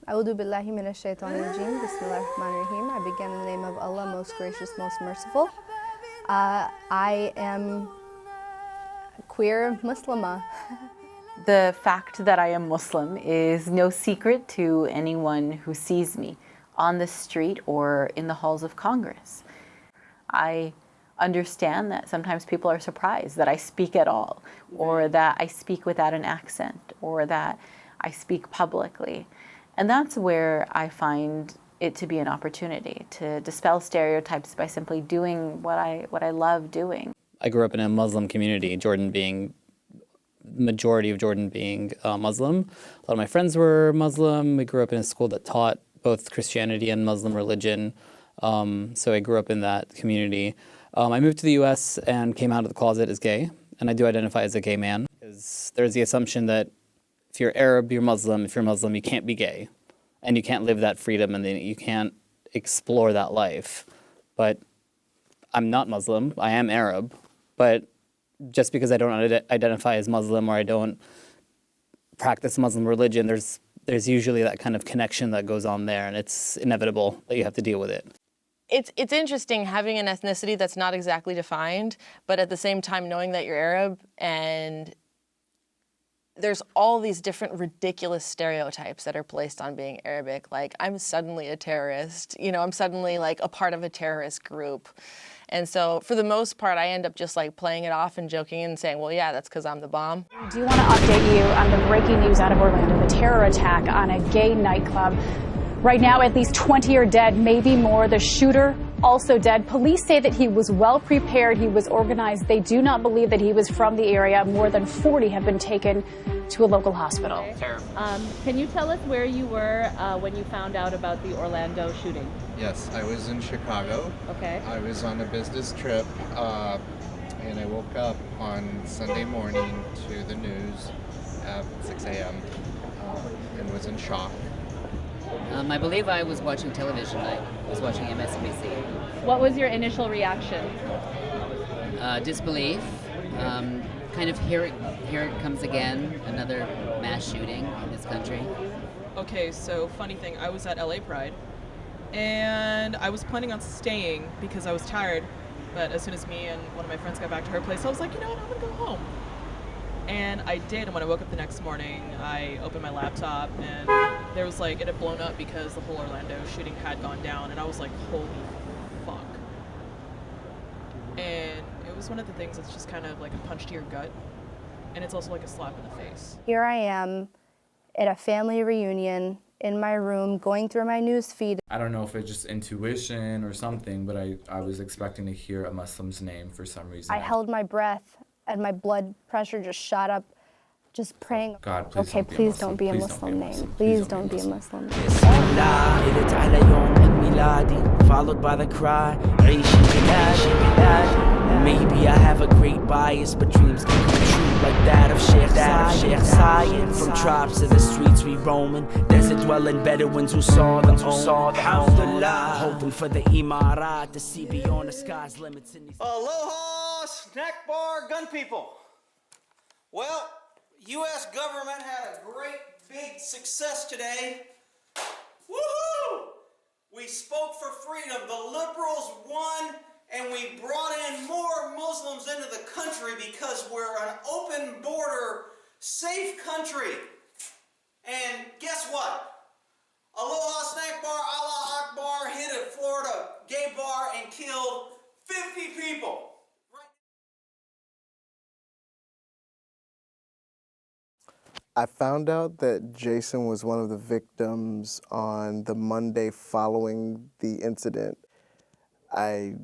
A'udhu billahi minash shaitanir rajim. Bismillahir rahmanir rahim. I begin in the name of Allah, most gracious, most merciful. I am queer Muslima. The fact that I am Muslim is no secret to anyone who sees me on the street or in the halls of Congress. I understand that sometimes people are surprised that I speak at all, or that I speak without an accent, or that I speak publicly. And that's where I find it to be an opportunity to dispel stereotypes by simply doing what I love doing. I grew up in a Muslim community, majority of Jordan being Muslim. A lot of my friends were Muslim. We grew up in a school that taught both Christianity and Muslim religion. So I grew up in that community. I moved to the US and came out of the closet as gay, and I do identify as a gay man. Because there's the assumption that if you're Arab, you're Muslim. If you're Muslim, you can't be gay. And you can't live that freedom, and then you can't explore that life. But I'm not Muslim. I am Arab. But just because I don't identify as Muslim or I don't practice Muslim religion, there's usually that kind of connection that goes on there, and it's inevitable that you have to deal with it. It's interesting having an ethnicity that's not exactly defined, but at the same time knowing that you're Arab, and there's all these different ridiculous stereotypes that are placed on being Arabic. Like, I'm suddenly a terrorist, I'm suddenly like a part of a terrorist group. And so for the most part, I end up just like playing it off and joking and saying, well, yeah, that's because I'm the bomb. I do want to update you on the breaking news out of Orlando, the terror attack on a gay nightclub. Right now, at least 20 are dead, maybe more. The shooter also dead. Police say that he was well prepared, he was organized. They do not believe that he was from the area. More than 40 have been taken to a local hospital. Okay. Can you tell us where you were when you found out about the Orlando shooting? Yes, I was in Chicago. Okay. I was on a business trip, and I woke up on Sunday morning to the news at 6 a.m. And was in shock. I believe I was watching television. I was watching MSNBC. What was your initial reaction? Disbelief. Kind of here it comes again, another mass shooting in this country. Okay, so funny thing, I was at LA Pride, and I was planning on staying because I was tired, but as soon as me and one of my friends got back to her place, I was like, you know what, I'm gonna go home. And I did, and when I woke up the next morning, I opened my laptop, and there was like, it had blown up because the whole Orlando shooting had gone down, and I was like, holy fuck. And it was one of the things that's just kind of like a punch to your gut, and it's also like a slap in the face. Here I am at a family reunion in my room going through my news feed. I don't know if it's just intuition or something, but I was expecting to hear a Muslim's name for some reason. I held my breath and my blood pressure just shot up, just praying. God, please okay, please don't be a Muslim name. Please don't be a Muslim name. Followed by the cry, maybe I have a great bias, but dreams can come true like that of Sheikh Zion. From tribes to the streets we roaming, desert dwelling Bedouins who saw the Alhamdulillah, hoping for the Imarat to see beyond the sky's limits. Aloha, snack bar gun people. Well, U.S. government had a great big success today. Woohoo! We spoke for freedom. The liberals won, and we brought in more Muslims into the country because we're an open border, safe country. And guess what? Aloha Snack Bar, Allah Akbar hit a Florida gay bar and killed 50 people. I found out that Jason was one of the victims on the Monday following the incident. I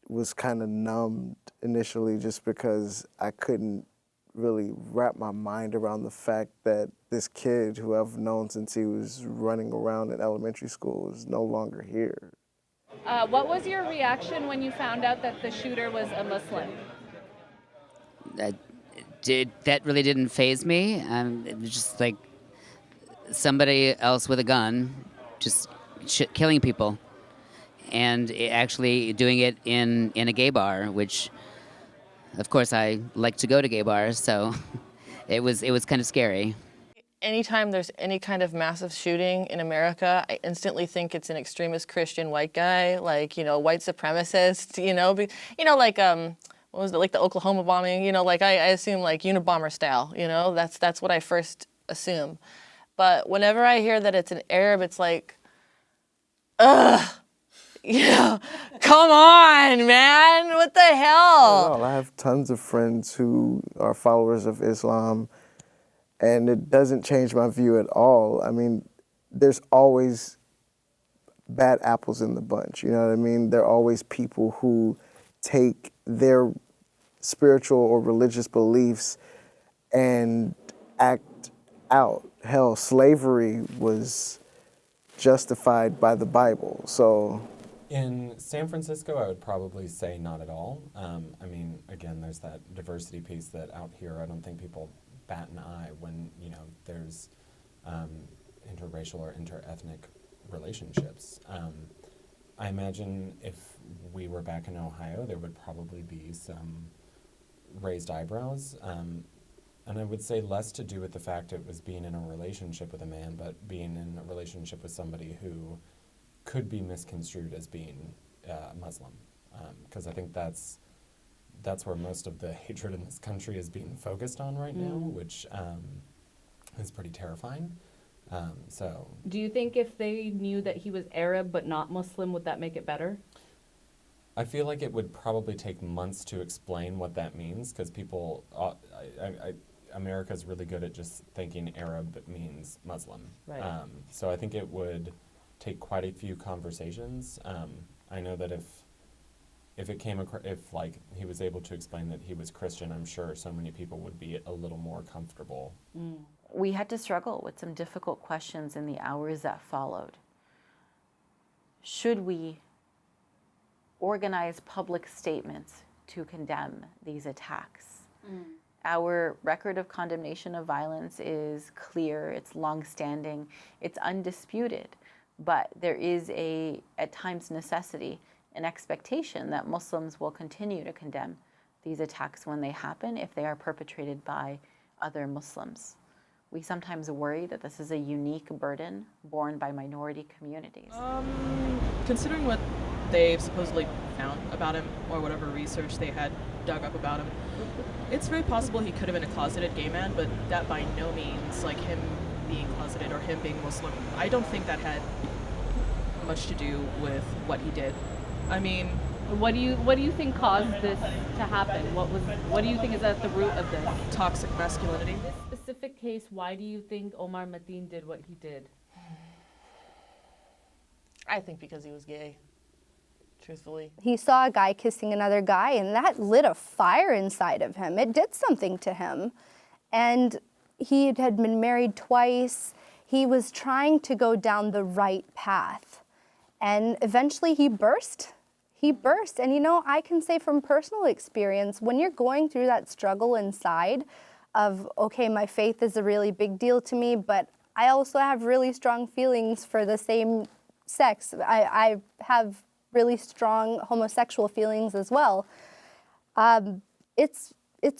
was kind of numbed initially just because I couldn't really wrap my mind around the fact that this kid who I've known since he was running around in elementary school is no longer here. What was your reaction when you found out that the shooter was a Muslim? That really didn't faze me. It was just like somebody else with a gun just killing people, and actually doing it in a gay bar, which of course I like to go to gay bars, so it was kind of scary. anytime there's any kind of massive shooting in America, I instantly think it's an extremist Christian white guy, like, white supremacist, like, what was it, like the Oklahoma bombing, like I assume like Unabomber style, that's what I first assume. But whenever I hear that it's an Arab, it's like, ugh, come on, man, what the hell? Well, I have tons of friends who are followers of Islam, and it doesn't change my view at all. I mean, there's always bad apples in the bunch, you know what I mean? There are always people who take their spiritual or religious beliefs and act out. Hell, slavery was justified by the Bible, so. In San Francisco, I would probably say not at all. I mean, again, there's that diversity piece that out here, I don't think people bat an eye when, there's interracial or interethnic relationships. I imagine if we were back in Ohio, there would probably be some raised eyebrows. And I would say less to do with the fact it was being in a relationship with a man, but being in a relationship with somebody who could be misconstrued as being Muslim. Because I think that's where most of the hatred in this country is being focused on right now, which is pretty terrifying. So, do you think if they knew that he was Arab but not Muslim, would that make it better? I feel like it would probably take months to explain what that means, because people, America's really good at just thinking Arab means Muslim. Right. So I think it would take quite a few conversations. I know that if it came if like he was able to explain that he was Christian, I'm sure so many people would be a little more comfortable. We had to struggle with some difficult questions in the hours that followed. Should we organize public statements to condemn these attacks? Our record of condemnation of violence is clear, it's long-standing, it's undisputed, but there is at times, necessity, an expectation that Muslims will continue to condemn these attacks when they happen if they are perpetrated by other Muslims. We sometimes worry that this is a unique burden borne by minority communities. Considering what they've supposedly found about him, or whatever research they had dug up about him, it's very possible he could have been a closeted gay man, but that by no means, like him being closeted or him being Muslim, I don't think that had much to do with what he did. I mean, what do you think caused this to happen? What do you think is at the root of this? Toxic masculinity. This specific case, why do you think Omar Mateen did what he did? I think because he was gay, truthfully. He saw a guy kissing another guy, and that lit a fire inside of him. It did something to him. And he had been married twice. He was trying to go down the right path. And eventually he burst. He burst. And I can say from personal experience, when you're going through that struggle inside of, okay, my faith is a really big deal to me, but I also have really strong feelings for the same sex. I have really strong homosexual feelings as well. It's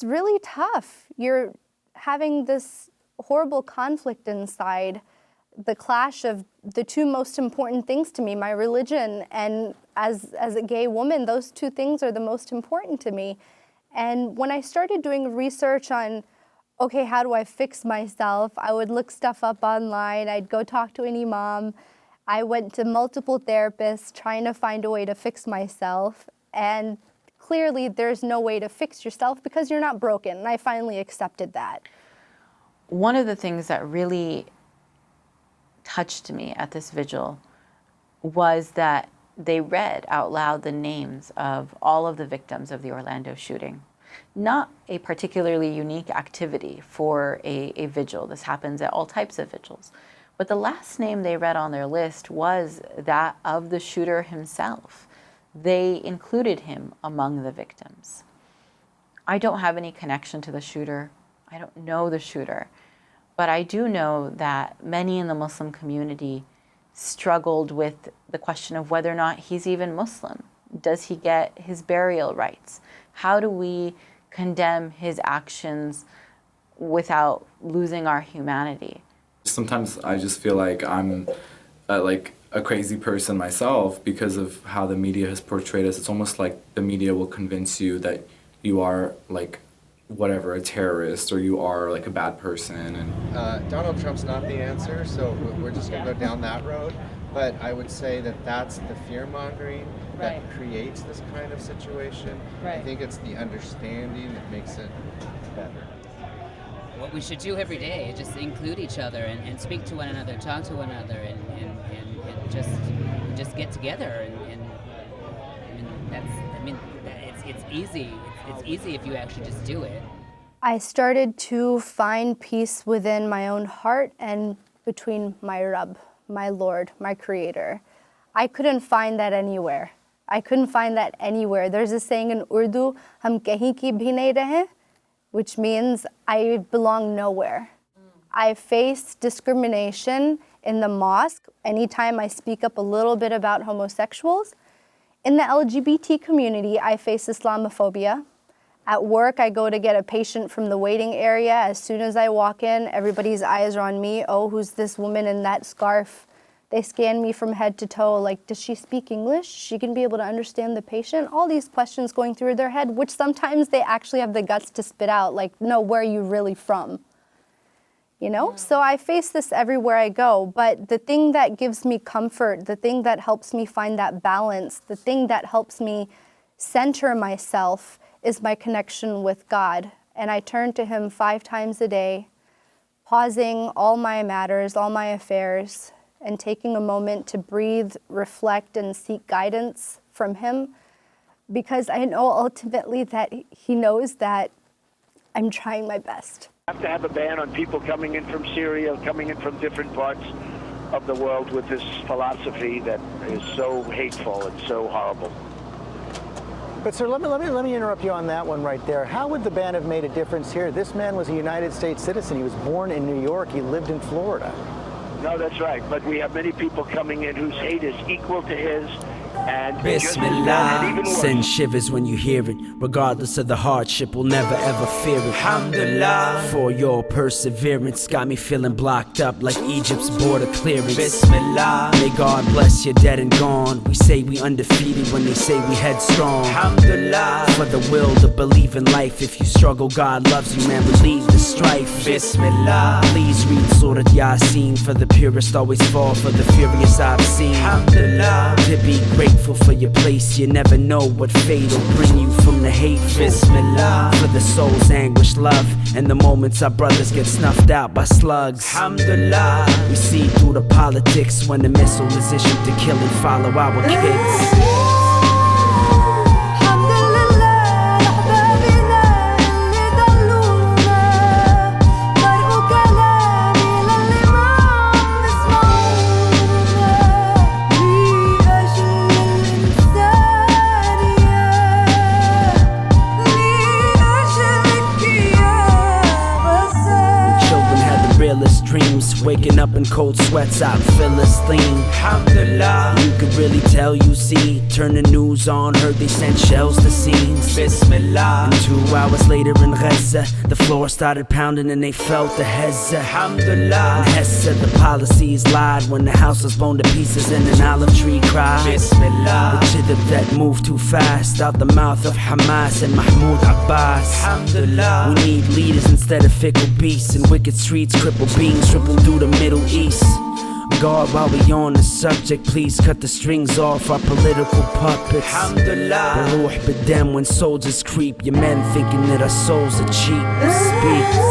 really tough. You're having this horrible conflict inside, the clash of the two most important things to me, my religion, and as a gay woman, those two things are the most important to me. And when I started doing research on, okay, how do I fix myself? I would look stuff up online. I'd go talk to an imam. I went to multiple therapists trying to find a way to fix myself. And clearly there's no way to fix yourself because you're not broken. And I finally accepted that. One of the things that really touched me at this vigil was that they read out loud the names of all of the victims of the Orlando shooting. Not a particularly unique activity for a vigil. This happens at all types of vigils. But the last name they read on their list was that of the shooter himself. They included him among the victims. I don't have any connection to the shooter. I don't know the shooter. But I do know that many in the Muslim community struggled with the question of whether or not he's even Muslim. Does he get his burial rights? How do we condemn his actions without losing our humanity? Sometimes I just feel like I'm like a crazy person myself because of how the media has portrayed us. It's almost like the media will convince you that you are like whatever, a terrorist, or you are like a bad person. And Donald Trump's not the answer, so we're just going to go down that road. But I would say that that's the fear-mongering that creates this kind of situation. I think it's the understanding that makes it better. What we should do every day is just include each other and speak to one another, talk to one another, and just get together. It's easy. It's easy if you actually just do it. I started to find peace within my own heart and between my Rabb, my Lord, my Creator. I couldn't find that anywhere. There's a saying in Urdu, "Hum kahin ki bhi nahi rahe," which means I belong nowhere. I face discrimination in the mosque anytime I speak up a little bit about homosexuals. In the LGBT community, I face Islamophobia. At work, I go to get a patient from the waiting area. As soon as I walk in, everybody's eyes are on me. Oh, who's this woman in that scarf? They scan me from head to toe, like, does she speak English? She can be able to understand the patient? All these questions going through their head, which sometimes they actually have the guts to spit out, like, no, where are you really from? You know? So I face this everywhere I go, but the thing that gives me comfort, the thing that helps me find that balance, the thing that helps me center myself is my connection with God. And I turn to Him 5 times a day, pausing all my matters, all my affairs, and taking a moment to breathe, reflect, and seek guidance from Him, because I know ultimately that He knows that I'm trying my best. Have to have a ban on people coming in from Syria, coming in from different parts of the world with this philosophy that is so hateful and so horrible. But sir, let me interrupt you on that one right there. How would the ban have made a difference here? This man was a United States citizen. He was born in New York. He lived in Florida. No, that's right. But we have many people coming in whose hate is equal to his. And Bismillah, send shivers when you hear it. Regardless of the hardship, we'll never ever fear it. Alhamdulillah, for your perseverance got me feeling blocked up like Egypt's border clearance. Bismillah, may God bless you dead and gone. We say we undefeated when they say we headstrong. Alhamdulillah, for the will to believe in life. If you struggle, God loves you, man, relieve the strife. Bismillah, please read Surat Yasin. For the purest always fall for the furious I've seen. Alhamdulillah, to be grateful for your place, you never know what fate will bring you from the hate. Bismillah, for the soul's anguish, love, and the moments our brothers get snuffed out by slugs. Alhamdulillah, we see through the politics when the missile is issued to kill and follow our kids. Dreams, waking up in cold sweats out Philistine. Alhamdulillah, you could really tell you see. Turn the news on, heard they sent shells to scenes. Bismillah, and 2 hours later in Gaza, the floor started pounding and they felt the hezza. Alhamdulillah, and Hess said the policies lied when the house was blown to pieces and an olive tree cried. Bismillah, the jidab that moved too fast out the mouth of Hamas and Mahmoud Abbas. Alhamdulillah, we need leaders instead of fickle beasts, and wicked streets cripple beings triple through the Middle East. God, while we on the subject, please cut the strings off our political puppets. Alhamdulillah, the ruh b'dam when soldiers creep. Your men thinking that our souls are cheap. Speak.